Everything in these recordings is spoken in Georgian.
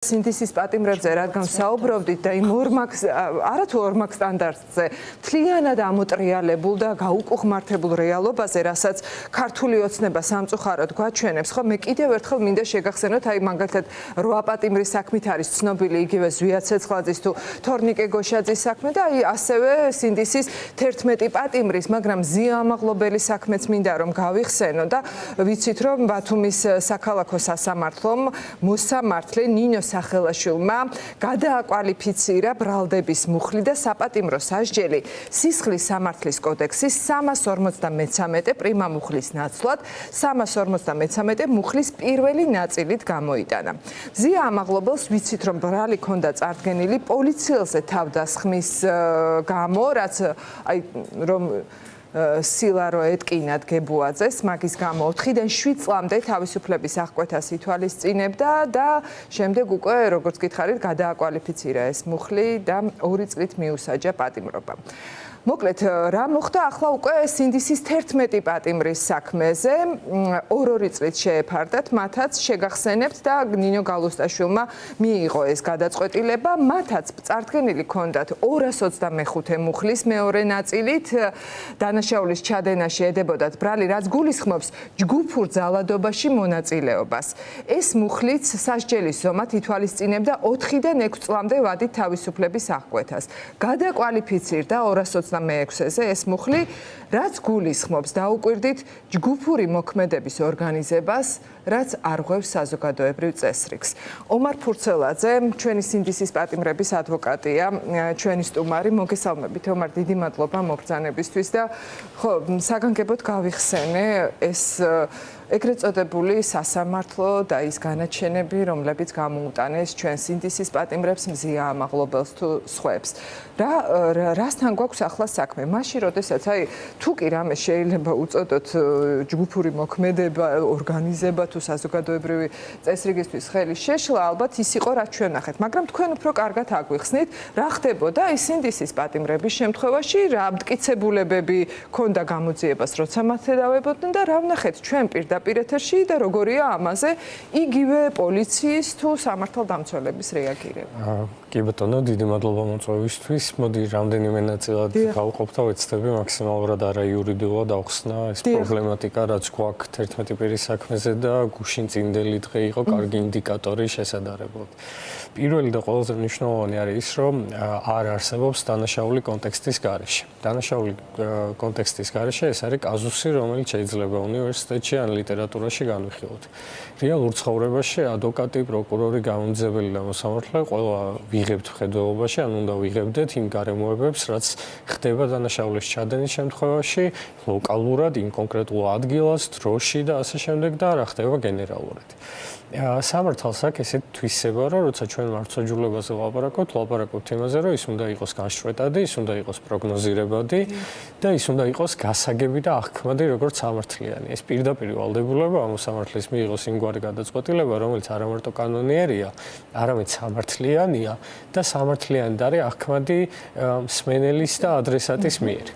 სინდისის პატიმრებზე რადგან საუბრობდით და იმ არათუ ორმაგ სტანდარტზე მთლიანად ამოტრიალებულ და გაუკუღმართებულ რეალობაზე, რასაც ქართული ოცნება სამწუხაროდ გვაჩვენებს, ხო მე კიდევ ერთხელ მინდა შეგახსენოთ, აი მაგალითად 8 პატიმრის საქმით არის ცნობილი იგივე ზვია ცეცხლაძის თუ თორნიკე გოშაძის საქმე და აი ასევე სინდისის 11 პატიმრის, მაგრამ ზია ამაღლობელი საქმეც მინდა რომ გავიხსენო და ვიცით რომ ბათუმის საქალაქო სასამართლომ მოსამართლე ნინო სახელაშვილმა გადააკვალიფიცირა ბრალდების მუხლი და საპატიმრო სასჯელი სისხლის სამართლის კოდექსის 353 პრიმა მუხლის ნაცვლად 353 მუხლის პირველი ნაწილით გამოიტანა. ზია ამაღლობელს ვიცით რომ ბრალი ქონდა წარდგენილი პოლიციელზე თავდასხმის გამო, რაც აი რომ სილა რო ეტკინათ გებუაძეს, მაგის გამო 4-დან 7 წლამდე თავისუფლების აღკვეთას ითვალისწინებდა და შემდეგ უკვე როგორც გითხარით გადააკვალიფიცირა ეს მუხლი და 2 წლით მიუსაჯა პატიმრობა. მოკლედ რა მოხდა ახლა უკვე სინდისის 11 პატიმრის საქმეზე 2 წლით შეეფარდათ, მათაც შეგახსენებთ და ნინო გალუსტაშვილმა მიიღო ეს გადაწყვეტილება, მათაც წარდგენილი ჰქონდათ 225 მუხლის მეორე ნაწილით დანაშაულის ჩადენაში ედებოდათ ბრალი, რაც გულისხმობს ჯგუფურ ძალადობაში მონაწილეობას. ეს მუხლიც სასჯელის ზომად ითვალისწინებდა 4-დან 6 წლამდე ვადით თავისუფლების აღკვეთას. გადაკვალიფიცირდა 226-ზე ეს მუხლი, რაც გულისხმობს დაუკვირდით ჯგუფური მოქმედების ორგანიზებას, რაც არღვევს საზოგადოებრივ წესრიგს. ომარ ფურცელაძე, ჩვენი სინდისის პატიმრების ადვოკატია, ჩვენი სტუმარი, მოგესალმებით. ომარ, დიდი მადლობა მობრძანებისთვის და ხო, საგანგებოდ გავიხსენე ეს ეგრეთ წოდებული სასამართლო და ის განაჩენები, რომლებიც გამოუტანეს ჩვენ სინდისის პატიმრებს, მზია ამაღლობელს თუ სხვებს. რასთან გვაქვს ახლა საქმე? მაშინ, როდესაც აი თუ კი რამე შეიძლება უწოდოთ ჯგუფური მოქმედება, ორგანიზება თუ საზოგადოებრივი წესრიგისთვის ხელი შეშლა, ალბათ ის იყო რაც ჩვენ ნახეთ, მაგრამ თქვენ უფრო კარგად აგვიხსნით, რა ხდებოდა აი სინდისის პატიმრების შემთხვევაში, რა მტკიცებულებები ქონდა გამოძიებას, როცა მათ ედავებოდნენ და რა ვნახეთ ჩვენ პირდაპირ ეთერში და როგორია ამაზე იგივე პოლიციის თუ სამართალდამცველების რეაგირება. კი ბატონო, დიდი მადლობა მოწვევისთვის. მოდი რამდენიმე ნაწილად გავუყოფ და ვეცდები მაქსიმალურად არაიურიდულად ავხსნა ეს პრობლემატიკა, რაც გვაქვს 11 პირის საქმეზე და გუშინ წინდელი დღე იყო კარგი ინდიკატორი შესაძლებლად. პირველი და ყველაზე მნიშვნელოვანი არის ის, რომ არ არსებობს დანაშაული კონტექსტის გარეშე. დანაშაული კონტექსტის გარეშე ეს არის კაზუსი, რომელიც შეიძლება უნივერსიტეტში ან ლიტერატურაში განვიხილოთ. რეალურ ცხოვრებაში ადვოკატი, პროკურორი, გამომძიებელი და მოსამართლე ყველა ვიღებთ მხედველობაში, ან უნდა ვიღებდეთ იმ გარემოებებს, რაც ხდება დანაშაულის ჩადენის შემთხვევაში, ლოკალურად, იმ კონკრეტულ ადგილას, დროში და ასე შემდეგ და რა ხდება გენერალურად. სამართალს აქვს ესეთ თვისება, რომ როცა ჩვენ მართლმსაჯულებაზე ვლაპარაკობთ იმაზე, რომ ის უნდა იყოს განშტვეტადი, ის უნდა იყოს პროგნოზირებადი და ის უნდა იყოს გასაგები და აღქმადი როგორც სამართლიანი. ეს პირდაპირ ვალდებულება ამ სამართლის მიიღოს იმგვარი გადაწყვეტილება, რომელიც არა მარტო კანონიერია, არამედ სამართლიანია და სამართლიანი არის აღქმადი მსმენელის და ადრესატის მიერ.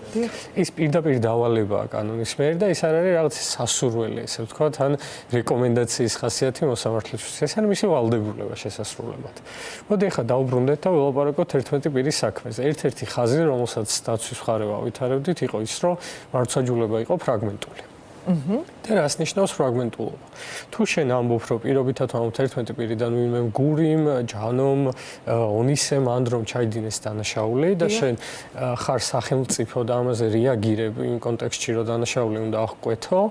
ის პირდაპირ დავალებაა კანონის მიერ და ის არ არის რაღაც სასურველი, ესე ვთქვათ, ან რეკომენდაციის ხასიათი სამართლისთვის. ეს არის მისი ვალდებულება შესასრულებლად. მოდი ახლა დავუბრუნდეთ და ვილაპარაკოთ 11 პირის საქმეზე. ერთ-ერთი ხაზი, რომელსაც დაცვის მხარე ავითარებდით, იყო ის, რომ მართლმსაჯულება იყო ფრაგმენტული. და რას ნიშნავს ფრაგმენტულობა? თუ შენ ამბობ, რომ პირობითად ვამბობ 11 პირიდან ვინმე გურიმ, ჯანომ, ონისემ, ანდრომ ჩაიდინეს დანაშაული და შენ ხარ სახელმწიფო და ამაზე რეაგირებ იმ კონტექსტში, რომ დანაშაული უნდა აღკვეთო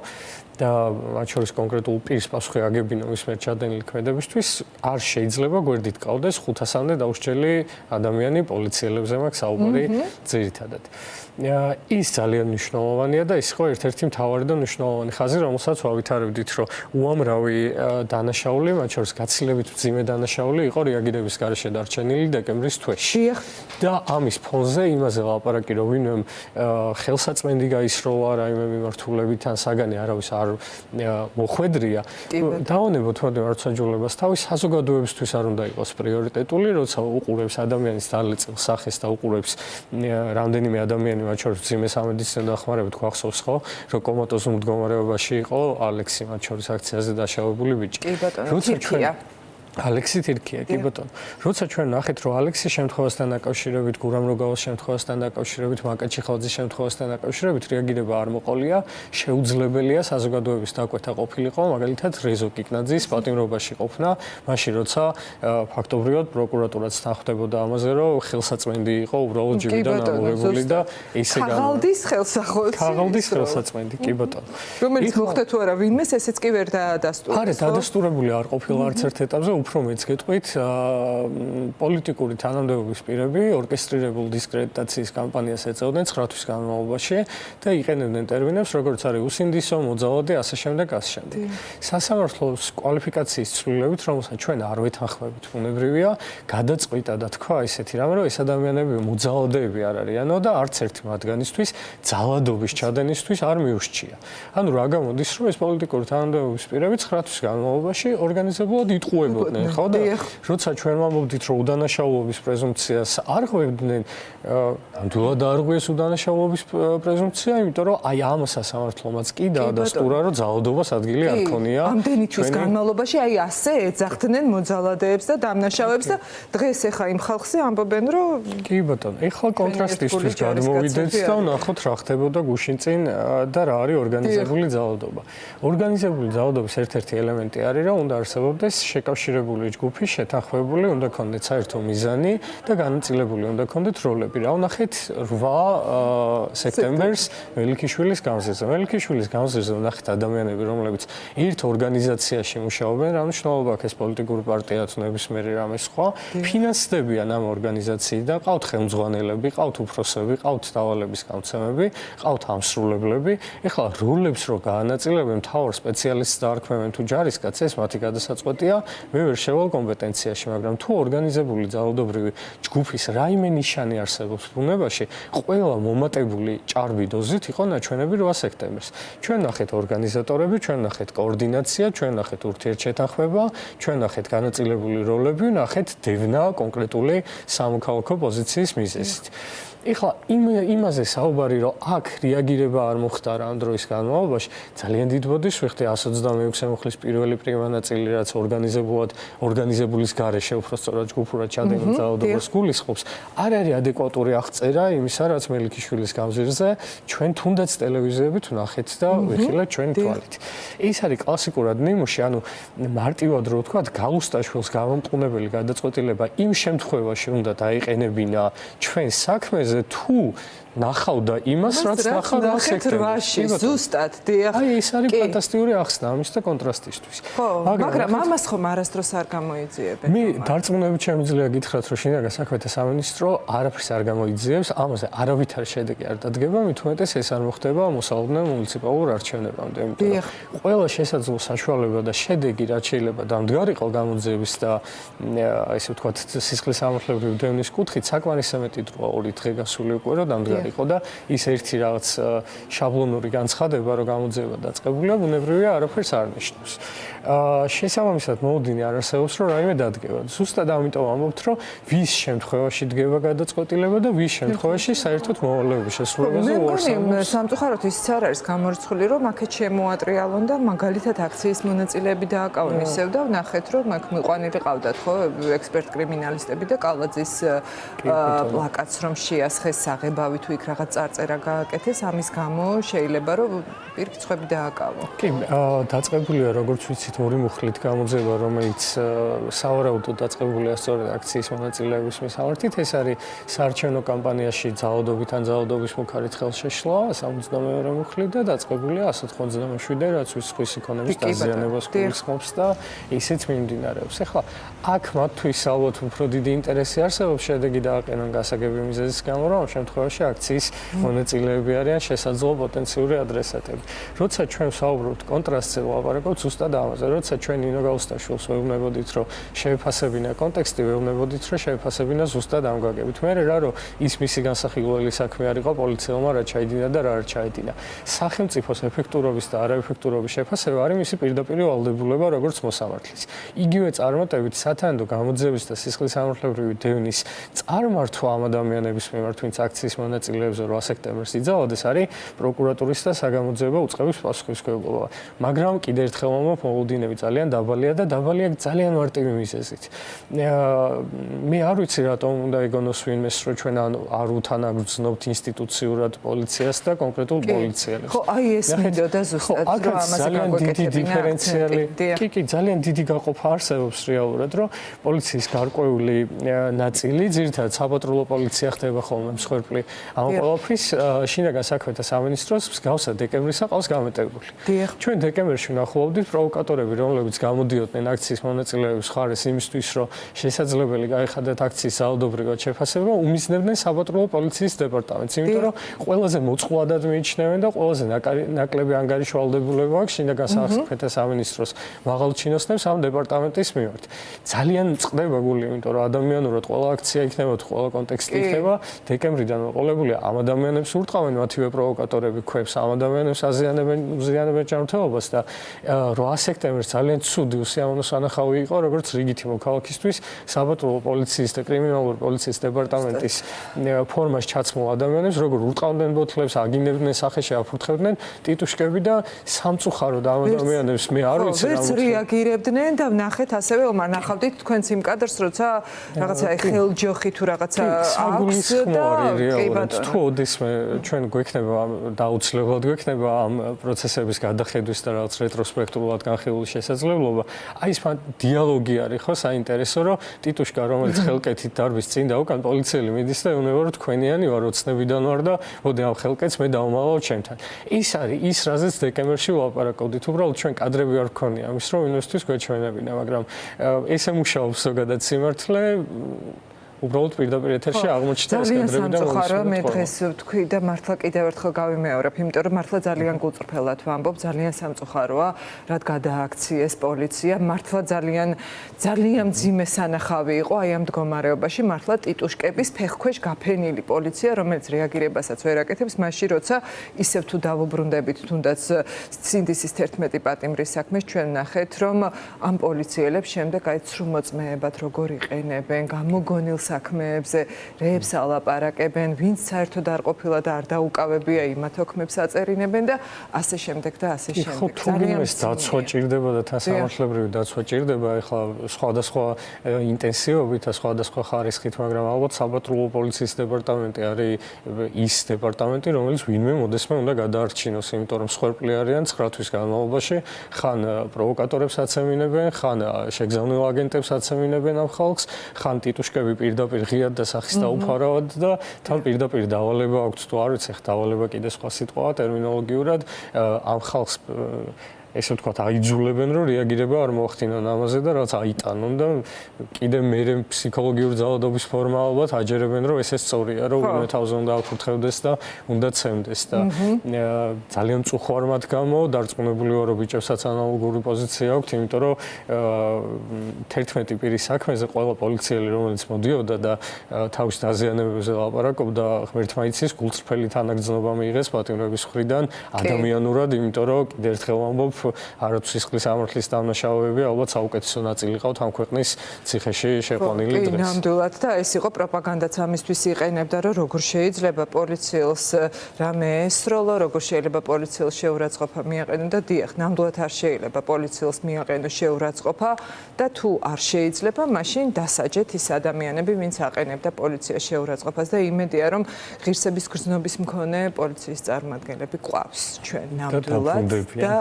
და მათ შორის კონკრეტულ პირს პასუხი აგებინო ის მიერ ჩადენილი ქმედებისთვის, არ შეიძლება გვერდით ყავდეს 500-მდე დაუსჯელი ადამიანი პოლიციელებზე მაქვს საუბარი ძირითადად. ის ძალიან მნიშვნელოვანია და ის იყო ერთ-ერთი მთავარი და მნიშვნელოვანი ხაზი, რომელსაც ვავითარებდით, რომ უამრავი დანაშაული, მათ შორის გაცილებით მძიმე დანაშაული იყო რეაგირების გარეშე დარჩენილი დეკემბრის თვეში. და ამის ფონზე იმაზე ვლაპარაკი, რომ ვინმე ხელსაწმენდი გაისროლა რაიმე მიმართულებით ან საგანი არავის არ მოხვედრია, დავანებოთ მართლმსაჯულებას თავის საზოგადოებისთვის არ უნდა იყოს პრიორიტეტული, როცა უყურებს ადამიანის დალეწილ სახეს და უყურებს რამდენიმე ადამიანი მათ შორის მძიმე სამედიცინო დახმარებით გვახსოვს ხო, რომ კომატოზ მდგომარეობაში იყო ალექსი მათ შორის აქციაზე დაშავებული ბიჭი. კი ბატონო, თირქია. ალექსი თირქია, კი ბატონო. როცა ჩვენ ნახეთ, რომ ალექსის შემთხვევასთან დაკავშირებით, გურამ როგავას შემთხვევასთან დაკავშირებით, მაკაჩიხალძის შემთხვევასთან დაკავშირებით რეაგირება არ მოყოლია, შეუძლებელია საზოგადოების დაკვეთა ყოფილიყო, მაგალითად რეზო კიკნაძის პატიმრობაში ყოფნა, მაშინ როცა ფაქტობრივად პროკურატურაც თანხმდებოდა ამაზე, რომ ხელსაწმენდი იყო უბრალოდ ჯიბიდან ამოღებული და ისე ქაღალდის ხელსახოვი. ქაღალდის ხელსაწმენდი, კი ბატონო. რომელიც მოხდა თუ არა ვინმეს, ესეც კი ვერ დაადასტურეს. არა, დადასტურებული არ ყოფილა არც ერთ ეტაპზე, უფრო მეც გეტყვით, პოლიტიკური თანამდებობის პირები ორკესტრირებულ დისკრედიტაციის კამპანიას ეწეოდნენ 9 თვის განმავლობაში და იყენებდნენ ტერმინებს, როგორც არის უსინდისო, მოძალადე, ასე შემდეგ, ასე შემდეგ. სასამართლოს კვალიფიკაციის ცვლილებით, რომელსაც ჩვენ არ ვეთანხმებით, ბუნებრივია, გადაწყვიტა და თქვა ისეთი რამე, რომ ეს ადამიანები მოძალადეები არ არიანო და არც ერთი მათგანისთვის ძალადობის ჩადენისთვის არ მიურჩია. ანუ რა გამოდის, რომ ეს პოლიტიკური თანამდებობის პირები 9 თვის განმავლობაში ორგანიზებულად იტყუებოდნენ, ხო და როცა ჩვენ ვამბობდით, რომ უდანაშაულობის პრეზუმპციას არ ღვევდნენ, ნამდვილად არ ღვიეს უდანაშაულობის პრეზუმპცია, იმიტომ რომ აი ამ სასამართლომაც კი დაადასტურა, რომ ძალადობას ადგილი არ ქონია. ამდენი თვის განმავლობაში აი ასე ეძახდნენ მოძალადეებს და დამნაშავეებს და დღეს ახლა იმ ხალხზე ამბობენ, რომ კი ბატონო, ეხლა კონტრასტისთვის გადმოვიდეთ და ვნახოთ რა ხდებოდა გუშინ წინ და რა არის ორგანიზებული ძალადობა. ორგანიზებული ძალადობის ერთ-ერთი ელემენტი არის, რომ უნდა არსებობდეს შეკავშირებული ჯგუფი, შეთანხმებული, უნდა ქონდეთ საერთო მიზანი და განაწილებული უნდა ქონდეთ როლები. რა ვნახეთ 8 სექტემბერს მელიქიშვილის გამზირზე. მელიქიშვილის გამზირზე ვნახეთ ადამიანები, რომლებიც ერთ ორგანიზაციაში მუშაობენ, რა მნიშვნელობა აქვს ეს პოლიტიკური პარტია თუ ნებისმიერი რამე სხვა, ფინანსდებიან ამ ორგანიზაციიდან, ყავთ ხელმძღვანელები, ყავთ უფროსები, ყავთ დავალების გამცემები, ყავთ ამსრულებლები. ეხლა როლებს რო გაანაწილებენ, მთავარ სპეციალისტს დაარქმევენ თუ ჯარისკაცს, ეს მათი გადასაწყვეტია, მე ვერ შევალ კომპეტენციაში, მაგრამ თუ ორგანიზებული ძალადობრივი ჯგუფის რაიმე ნიშანი არსებობს ბუნებაში, ყველა მომატებული ჭარბი დოზით იყო ნაჩვენები 8 სექტემბერს. ჩვენ ნახეთ ორგანიზატორები, ჩვენ ნახეთ კოორდინაცია, ჩვენ ნახეთ ურთიერთშეთანხმება, ჩვენ ნახეთ განაწილებული როლები, ნახეთ დევნა კონკრეტული სამოქალაქო პოზიციის მიზეზით. ეხლა იმაზე საუბარი, რომ აქ რეაგირება არ მოხდა ამ დროის განმავლობაში, ძალიან დიდ ბოდიშს ვიხდი 126 მუხლის პირველი პრიმა ნაწილი, რაც ორგანიზებულის გარეშე უბრალოდ ჯგუფურად ჩადენილ ძალადობას გულისხმობს, არ არის ადეკვატური აღწერა იმისა, რაც მელიქიშვილის გამზირზე ჩვენ თუნდაც ტელევიზიებით ვნახეთ და ვიხილეთ ჩვენ თვალით. ეს არის კლასიკურად ნიმუში, ანუ მარტივად რო ვთქვათ, გალუსტაშვილს გამომყუნებელი გადაწყვეტილება იმ შემთხვევაში უნდა დაიყენებინა ჩვენ საქმეზე თუ ნახავდა იმას, რაც ნახავდა სექტემბერში. ზუსტად, დიახ. აი, ეს არის ფანტასტიკური ახსნა ამის და კონტრასტისთვის. მაგრამ ამას ხომ არასდროს არ გამოიძიებენ. მე დარწმუნებით შემიძლია გითხრათ, რომ შინაგან საქმეთა სამინისტრო არაფერს არ გამოიძიებს, ამაზე არავითარი შედეგი არ დადგება, მით უმეტეს ეს არ მოხდება მოსალოდნელ მუნიციპალურ არჩევნებამდე. იმიტომ რომ ყველა შესაძლო საშუალება და შედეგი, რაც შეიძლება დამდგარიყო გამოძიების და ესე ვთქვათ, სისხლის სამართლებრივი დევნის კუთხით, საკმარისი მეტი დროა 2 დღე გასული უკვე რომ დამდგარიყო. იყო და ის ერთი რაღაც შაბლონური განცხადება, რომ გამოძიება დაწყებულია, ბუნებრივია არაფერს არ ნიშნავს. შესაბამისად მოუდინი არ არსებობს, რომ რაიმე დადგება. ზუსტად ამიტომ ამბობთ, რომ ვის შემთხვევაში დგება გადაწყვეტილება და ვის შემთხვევაში საერთოდ მოვალეობის შესრულებაზე უარსებობს. სამწუხაროდ ისიც არ არის გამორიცხული, რომ აქეთ შემოატრიალონ და მაგალითად აქციის მონაწილეები დააკავონ ისევ და ვნახეთ, რომ აქ მიყვანილი ყავდათ, ხო, ექსპერტ კრიმინალისტები და კალაძის პლაკატს რომ შეასხეს საღებავი თუ იქ რაღაც წარწერა გააკეთეს, ამის გამო შეიძლება რომ პირკიცხვები დააკავო. კი, დაწყებულია როგორც ვიცით ორი მუხლით გამოძიება, რომელიც სავარაუდოდ დაწყებულია სწორედ აქციის მონაწილეების მისამართით. ეს არის საარჩევნო კამპანიაში ძალადობით ან ძალადობის მუქარით ხელშეშლა 62 მუხლით და დაწყებულია 187, რაც სხვის იქონების დაზიანებას გულისხმობს და ისიც მიმდინარეობს. ეხლა აქ მათთვის ალბათ უფრო დიდი ინტერესი არსებობს შედეგი დააყენონ გასაგები მიზეზის გამო, რომ ამ შემთხვევაში აქციის მონაწილეები არიან შესაძლო პოტენციური ადრესატები. როცა ჩვენ ვსაუბრობთ კონტრასტზე ვლაპარაკობთ ზუსტად ამაზე, როცა ჩვენ ნინო გაუსტაშვილს ვეუბნებოდით, რომ შეეფასებინა კონტექსტი, ვეუბნებოდით, რომ შეეფასებინა ზუსტად ამ გვაგებით. მე რა რომ ის მისი განსახილველი საქმე არ იყო პოლიციელმა რა ჩაიდინა და რა არ ჩაიდინა. სახელმწიფოს ეფექტურობის და არაეფექტურობის შეფასება არის მისი პირდაპირ ვალდებულება როგორც მოსამართლის. იგივე წარმატებით სათანადო გამოძიების და სისხლის სამართლებრივი დევნის წარმართვა ამ ადამიანების მიმართ, ვინც აქციის მონაწილე მონაწილეებზე 8 სექტემბერს იძალოდეს, არის პროკურატურის და საგამოძიებო უწყების პასუხისმგებლობა. მაგრამ კიდევ ერთხელ ვამბობ, მოლოდინები ძალიან დაბალია და დაბალია ძალიან მარტივი მიზეზით. მე არ ვიცი რატომ უნდა ეგონოს ვინმეს, რომ ჩვენ არ უთანაგრძნობთ ინსტიტუციურად პოლიციას და კონკრეტულ პოლიციელებს. ხო, აი ეს მინდოდა ზუსტად, რომ ამაზე გაგვეკეთებინა. კი, ძალიან დიდი გაყოფა არსებობს რეალურად, რომ პოლიციის გარკვეული ნაწილი, ძირითადად საპატრულო პოლიცია ხდება ხოლმე მსხვერპლი. ამ ყველაფრის შინაგან საქმეთა სამინისტროს მსგავსად დეკემბრისა ყავს გამეტებული. ჩვენ დეკემბერში ვნახულობდით პროვოკატორები, რომლებიც გამოდიოდნენ აქციის მონაწილეების მხარეს იმისთვის, რომ შესაძლებელი გაიხადათ აქციის ძალადობრივად შეფასება, უმიზნებდნენ საპატრულო პოლიციის დეპარტამენტს, იმიტომ რომ ყველაზე მოწყვლადად მიიჩნევენ და ყველაზე ნაკლები ანგარიშვალდებულება აქვს შინაგან საქმეთა სამინისტროს მაღალ ჩინოსნებს ამ დეპარტამენტის მიმართ. ძალიან წყდება გული, იმიტომ რომ ადამიანურად ყველა აქცია იქნება, ყველა კონტექსტი იქნება დეკემბრიდან მოყოლებული ამ ადამიანებს ურტყავენ მათივე პროვოკატორები ქვებს, ამ ადამიანებს აზიანებენ ჯანმრთელობას და 8 სექტემბერს ძალიან ცუდი უსიამოვნო სანახავი იყო, როგორც რიგითი მოქალაქისთვის საპატრულო პოლიციის და კრიმინალური პოლიციის დეპარტამენტის ფორმაში ჩაცმულ ადამიანებს, როგორ ურტყავდნენ ბოთლებს, აგინებდნენ სახეში, აფურთხებდნენ ტიტუშკები და სამწუხაროდ ამ ადამიანებს მე არ ვიცი რა ვერც რეაგირებდნენ და ვნახეთ ასევე ომარ ნახავდით თქვენს იმ კადრს, როცა რაღაცა ხელჯოხი თუ რაღაცა აქვს და კი ბატონო თუ ოდესმე ჩვენ გვექნება დაუცლებად გვექნება ამ პროცესების გადახედვის და რაღაც რეტროსპექტულად განხილვის შესაძლებლობა. აი ეს დიალოგი არის ხო საინტერესო, რომ ტიტუშკა რომელიც ხელკეთით დარბის წინ და უკან პოლიციელი მიდის და ეუბნება რომ თქვენიანი ვარ, ოცნებიდან ვარ და მოდი ამ ხელკეთს მე დავმალავ ჩემთან. ის არის ის რაზეც დეკემბერში ვლაპარაკობდით. უბრალოდ ჩვენ კადრები არ გქონია ამის რომ ინვესტვის გვეჩვენებინა, მაგრამ ესე მუშაობს ზოგადად სიმართლე. უბრალოდ პირდაპირ ეთერში აღმოჩნდა ეს კადრები და სამწუხაროა მე დღეს ვთქვი და მართლა კიდევ ერთხელ გავიმეორებ, იმიტომ რომ მართლა ძალიან გულწრფელად ვამბობ, ძალიან სამწუხაროა, რაც გადააქციეს პოლიცია, მართლა ძალიან მძიმე სანახავი იყო აი ამ მდგომარეობაში, მართლა ტიტუშკების ფეხქვეშ გაფენილი პოლიცია, რომელიც რეაგირებასაც ვერ აკეთებს, მაშინ როცა ისევ თუ დავუბრუნდებით თუნდაც სინდისის 11 პატიმრის საქმეს, ჩვენ ნახეთ, რომ ამ პოლიციელებს შემდეგ აი ცრუმოწმეებად როგორ იყენებენ, გამოგონილ საქმეებზე რეებს ალაპარაკებენ, ვინც საერთოდ არ ყოფილა და არ დაუკავებია იმათ ოქმებს აწერინებენ და ასე შემდეგ და ასე შემდეგ. ხო, თუმცა ეს დაცვა ჭირდება და თანასამართლებრივი დაცვა ჭირდება, ეხლა სხვადასხვა ინტენსივობით და სხვადასხვა ხარისხით, მაგრამ ალბათ საპატრულო პოლიციის დეპარტამენტი არის ის დეპარტამენტი, რომელიც ვინმე მოდესმე უნდა გადაარჩინოს, იმიტომ რომ მსხვერპლი არიან 9 თვის განმავლობაში, ხან პროვოკატორებს აცემინებენ, ხან შეგზავნილ აგენტებს აცემინებენ ამ ხალხს, ხან ტიტუშკები პირდაპირ ღიად და სახის დაუფარავად და თან პირდაპირ დავალება აქვს თუ არ ვიცი, დავალება კიდე სხვა სიტყვაა ტერმინოლოგიურად ამ ხალხს ესე ვთქვათ, აიძულებენ, რომ რეაგირება არ მოახდინონ ამაზე და რაც აიტანონ და კიდე მერე ფსიქოლოგიური ძალადობის ფორმა ალბათ აჯერებენ, რომ ესე სწორია, რომ ვინმე თავზე უნდა აფურთხებდეს და უნდა ცემდეს და ძალიან მწუხვარ მათ გამო დარწმუნებული ვარ, რომ ბიჭებსაც ანალოგური პოზიცია აქვთ, იმიტომ რომ 11 პირის საქმეზე ყველა პოლიციელი, რომელიც მოდიოდა და თავის დაზიანებებზე ლაპარაკობდა, ღმერთმა იცის, გულწრფელი თანაგრძნობა მიიღეს პატიმრების მხრიდან ადამიანურად, იმიტომ რომ კიდევ ერთხელ ვამბობ არაცისხლის ამართლის დამნაშავეები ალბათ საუკეთესო ნაწილი ყავთ ამ ქვეყნის ციხეში შეყვანილი დღეს. ნამდვილად და ეს იყო პროპაგანდაც ამისთვის იყენებდა, რომ როგორ შეიძლება პოლიციელს რამე ესროლო, როგორ შეიძლება პოლიციელს შეურაცხყოფა მიაყენო და დიახ, ნამდვილად არ შეიძლება პოლიციელს მიაყენო შეურაცხყოფა და თუ არ შეიძლება, მაშინ დასაჯეთ ის ადამიანები, ვინც აყენებდა პოლიციას შეურაცხყოფას და იმედია, რომ ღირსების გრძნობის მქონე პოლიციის წარმომადგენლები ყავს ჩვენ ნამდვილად და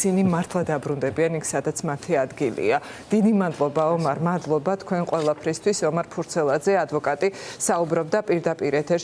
ისინი მართლა დაბრუნდებიან იქ, სადაც მათი ადგილია. დიდი მადლობა ომარ, მადლობა თქვენ ყველაფრისთვის. ომარ ფურცელაძე, ადვოკატი, საუბრობდა პირდაპირ ეთერში.